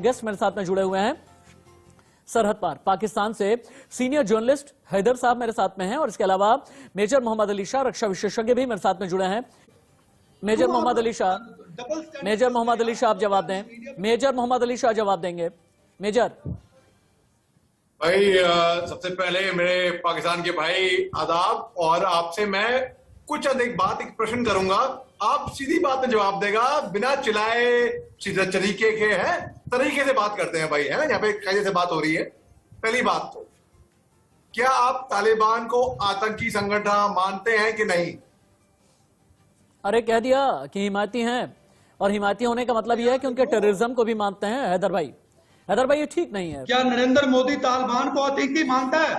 Guest मेरे साथ में जुड़े हुए हैं सरहद पार पाकिस्तान से सीनियर जर्नलिस्ट हैदर साहब मेरे साथ में हैं और इसके अलावा मेजर मोहम्मद अली शाह रक्षा विशेषज्ञ भी मेरे साथ में जुड़े हैं। मेजर मोहम्मद अली शाह आप जवाब दें। मेजर मोहम्मद अली शाह जवाब देंगे। मेजर भाई सबसे पहले मेरे पाकिस्तान के भाई आदाब, और आपसे मैं कुछ अधिक बात एक प्रश्न करूंगा, आप सीधी बात में जवाब देगा, बिना चिल्लाए सीधे तरीके के है, तरीके से बात करते हैं भाई, है ना, यहाँ पे कायदे से बात हो रही है। पहली बात तो क्या आप तालिबान को आतंकी संगठन मानते हैं कि नहीं? अरे कह दिया कि हिमायती हैं, और हिमायती होने का मतलब यह है कि उनके टेररिज्म को भी मानते हैं। हैदर भाई ये ठीक नहीं है। क्या नरेंद्र मोदी तालिबान को आतंकी मानता है?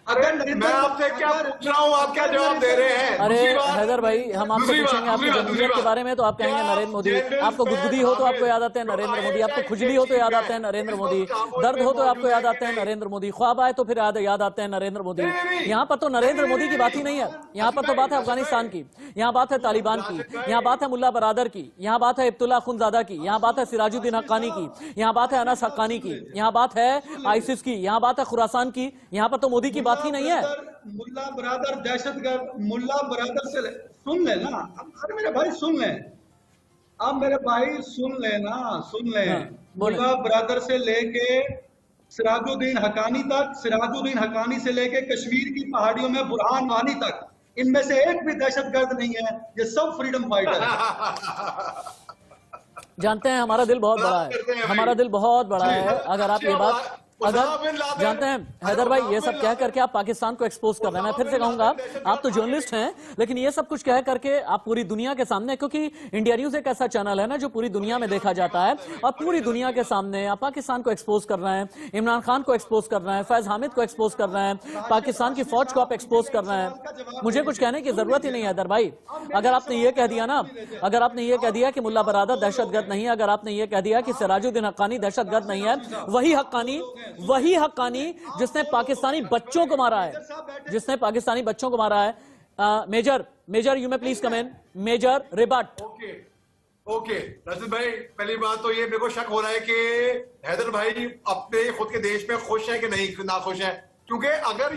अगर मैं आपसे क्या पूछ रहा हूँ, आप क्या जवाब दे रहे हैं? अरे हैदर भाई, हम आपसे पूछेंगे आपकी जमहूरियत के बारे में तो आप कहेंगे नरेंद्र मोदी। आपको गुदगुदी हो तो आपको याद आते हैं नरेंद्र मोदी, आपको खुजली हो तो याद आते हैं नरेंद्र मोदी, दर्द हो तो आपको याद आते हैं नरेंद्र मोदी, ख्वाब आए तो फिर याद आते हैं नरेंद्र मोदी। यहाँ पर तो नरेंद्र मोदी की बात ही नहीं है। यहाँ पर तो बात है अफगानिस्तान की, यहाँ बात है तालिबान की, यहाँ बात है मुल्ला बरादर की, यहाँ बात है इब्तुल्ला खुनजादा की, यहाँ बात है सिराजुद्दीन हक्कानी की, यहाँ बात है अनस हक्कानी की, यहाँ बात है आईसिस की, यहाँ बात है खुरासान की। यहाँ पर तो मोदी की बात ही नहीं है। मुल्ला बरादर दहशतगर्द, मुल्ला बरादर से सुन ले ना, अरे मेरे भाई सुन ले, अब मेरे भाई सुन ले ना, सुन ले। मुल्ला बरादर से लेके सिराजुद्दीन हक्कानी तक, सिराजुद्दीन हक्कानी से लेके कश्मीर की पहाड़ियों में बुरहान वानी तक, इनमें से एक भी दहशतगर्द नहीं है, ये सब फ्रीडम फाइटर है। जानते हैं हमारा दिल बहुत बड़ा है, हमारा दिल बहुत बड़ा है। अगर आप ये बात जानते हैं हैदर भाई, ये सब कह करके आप पाकिस्तान को एक्सपोज कर रहे हैं। मैं फिर से कहूंगा, आप तो जर्नलिस्ट हैं, लेकिन ये सब कुछ कह करके आप पूरी दुनिया के सामने, क्योंकि इंडिया न्यूज एक ऐसा चैनल है ना जो पूरी दुनिया में देखा जाता है, और पूरी दुनिया के सामने आप पाकिस्तान को एक्सपोज कर रहे हैं, इमरान खान को एक्सपोज कर रहे हैं, फैज हामिद को एक्सपोज कर रहे हैं, पाकिस्तान की फौज को आप एक्सपोज कर रहे हैं। मुझे कुछ कहने की जरूरत ही नहीं है हैदर भाई। अगर आपने ये कह दिया ना, अगर आपने ये कह दिया कि मुल्ला बरादर दहशतगर्द नहीं है, अगर आपने ये कह दिया कि सिराजुद्दीन हक्कानी दहशतगर्द नहीं है, वही हक्कानी जिसने पाकिस्तानी बच्चों को मारा है, जिसने पाकिस्तानी बच्चों को मारा है। मेजर यू में प्लीज कम इन। मेजर रिबट। ओके रशीद भाई, पहली बात तो ये मेरे को शक हो रहा है कि हैदर भाई अपने खुद के देश में खुश है कि नहीं नाखुश है, क्योंकि अगर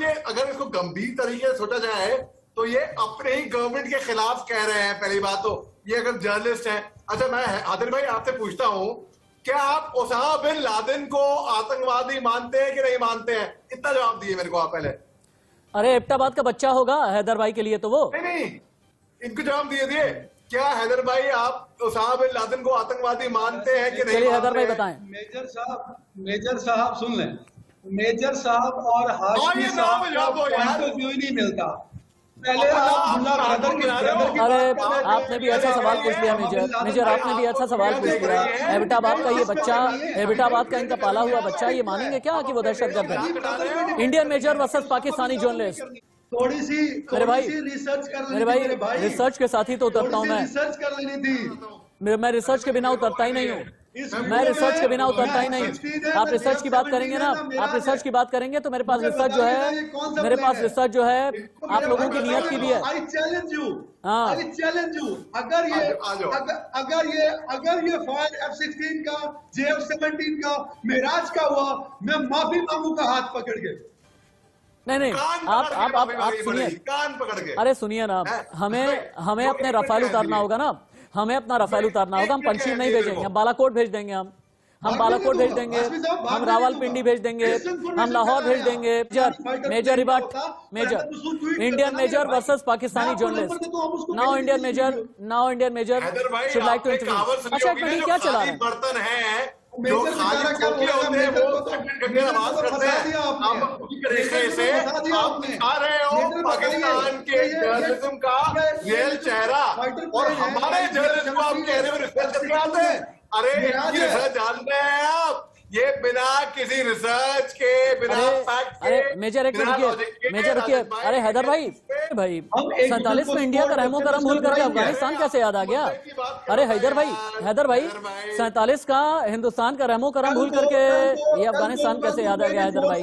इसको गंभीर तरीके से सोचा जाए तो ये अपने ही गवर्नमेंट के खिलाफ कह रहे हैं। पहली बात तो ये अगर जर्नलिस्ट है। अच्छा, मैं हैदर भाई आपसे पूछता हूँ, क्या आप ओसामा बिन लादेन को आतंकवादी मानते हैं कि नहीं मानते हैं? इतना जवाब दिए मेरे को आप पहले। अरे एबटाबाद का बच्चा होगा हैदर भाई के लिए तो वो नहीं, इनको जवाब दिए। क्या हैदर भाई आप ओसामा बिन लादेन को आतंकवादी मानते हैं कि नहीं? चलिए हैदर भाई बताएं। मेजर साहब सुन लें, मेजर साहब और हाशमी साहब का पॉइंट ऑफ व्यू ही नहीं मिलता। पहले आप मुल्ला बरादर के अरे आपने भी अच्छा सवाल पूछ लिया मेजर आपने भी अच्छा सवाल पूछ लिया। एबटाबाद का ये बच्चा, एबटाबाद का इनका पाला हुआ बच्चा, ये मानेंगे क्या कि वो दहशतगर्द है? Indian major versus Pakistani journalist. थोड़ी सी रिसर्च कर लेनी थी। रिसर्च के साथ ही तो उतरता हूँ मैं। रिसर्च कर लेनी थी। मैं रिसर्च के बिना उतरता ही नहीं हूँ। मैं रिसर्च के बिना उतरता ही नहीं। आप रिसर्च की बात करेंगे ना, आप रिसर्च की बात करेंगे तो मेरे पास रिसर्च जो है, मेरे पास रिसर्च जो है आप लोगों की नियत की भी है। आई चैलेंज यू, अगर ये फायर F-16 का, JF-17 का, मेराज का हुआ, मैं माफी मांगूंगा हाथ पकड़ के। नहीं, आप सुनिए, कान पकड़ के। अरे सुनिए ना, हमें अपने रफाल उतारना होगा ना, हमें अपना रफाल उतारना होगा। हम पंचशील नहीं भेजेंगे, हम बालाकोट भेज देंगे, हम बालाकोट भेज देंगे, हम रावलपिंडी भेज देंगे, हम लाहौर भेज देंगे। मेजर रिबट, major Indian major versus Pakistani journalist. Now Indian major should like to interview. अच्छा, एक मिनट, क्या चला रहा है? बर्तन है जो खाली होते हैं वो आवाज करते हैं। आप तरीके से आप दिखा रहे हो पाकिस्तान के जर्नलिज्म का रियल चेहरा, और हमारे जर्नलिज्म को आप कह रहे हो रिसर्च करके आते हैं। अरे रिसर्च जानते हैं आप, ये बिना किसी रिसर्च के, बिना फैक्ट के। अरे मेजर एक मेजर रखिए। अरे हैदर भाई 47 में इंडिया का रहमो करम भूल करके अफगानिस्तान कैसे याद आ गया? अरे हैदर भाई 47 का हिंदुस्तान का रहमो करम भूल करके ये अफगानिस्तान कैसे याद आ गया? हैदर भाई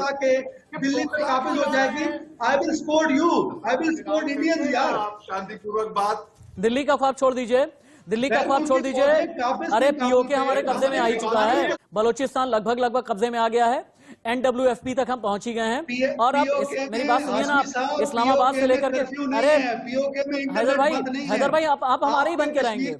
दिल्ली पे काबिल हो जाएगी। I will support you, I will support Indians. यार शांतिपूर्वक बात। दिल्ली का ख्वाब छोड़ दीजिए, दिल्ली का ख्वाब छोड़ दीजिए। अरे पीओके हमारे कब्जे में आ ही चुका है, बलोचिस्तान लगभग कब्जे में आ गया है, NWFP तक हम पहुंच ही गए हैं। और अब मेरी बात सुनिए ना, आप इस्लामाबाद से लेकर के, अरे हैदर भाई आप हमारे ही बन के रहेंगे।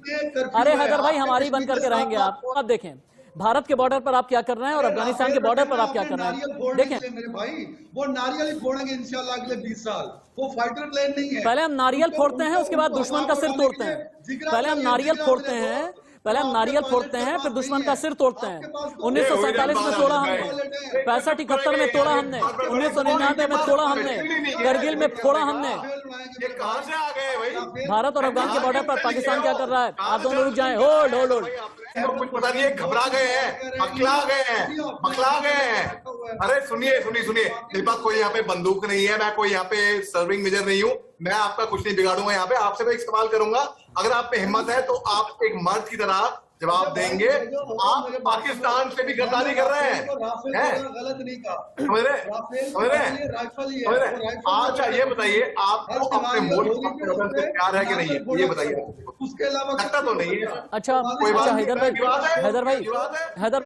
अरे हैदर भाई हमारे ही बन करके रहेंगे आप। अब देखें भारत के बॉर्डर पर आप क्या कर रहे हैं और अफगानिस्तान के बॉर्डर पर आप क्या कर रहे हैं। देखें मेरे भाई, वो नारियल ही फोड़ेंगे इंशाल्लाह अगले 20 साल। वो फाइटर प्लेन नहीं है। पहले हम नारियल फोड़ते हैं, उसके बाद दुश्मन का सिर तोड़ते हैं। पहले हम नारियल फोड़ते हैं, फिर दुश्मन का सिर तोड़ते हैं। 1947 में तोड़ा हमने, 65-71 में तोड़ा हमने, 1999 में तोड़ा हमने, करगिल में फोड़ा हमने। ये कहां से आ गए भाई? भारत और अफगान के बॉर्डर पर पाकिस्तान क्या कर रहा है? आप दोनों रुक जाएं। Hold hold hold. कुछ पता नहीं है, घबरा गए हैं, बकला गए हैं। अरे सुनिए, मेरे पास कोई यहाँ पे बंदूक नहीं है, मैं कोई यहाँ पे सर्विंग मेजर नहीं हूँ, मैं आपका कुछ नहीं बिगाड़ूंगा। यहाँ पे आपसे मैं इस्तेमाल करूंगा। अगर आप पे हिम्मत है तो आप एक मर्द की तरह जवाब देंगे। आप पाकिस्तान से भी गद्दारी कर रहे हैं, गलत नहीं कहा। समझ रहे? अच्छा ये बताइए, आपको अपने मुल्क से प्यार है कि नहीं है? ये बताइए। उसके अलावा लगता तो नहीं है। अच्छा कोई बात हैदर भाई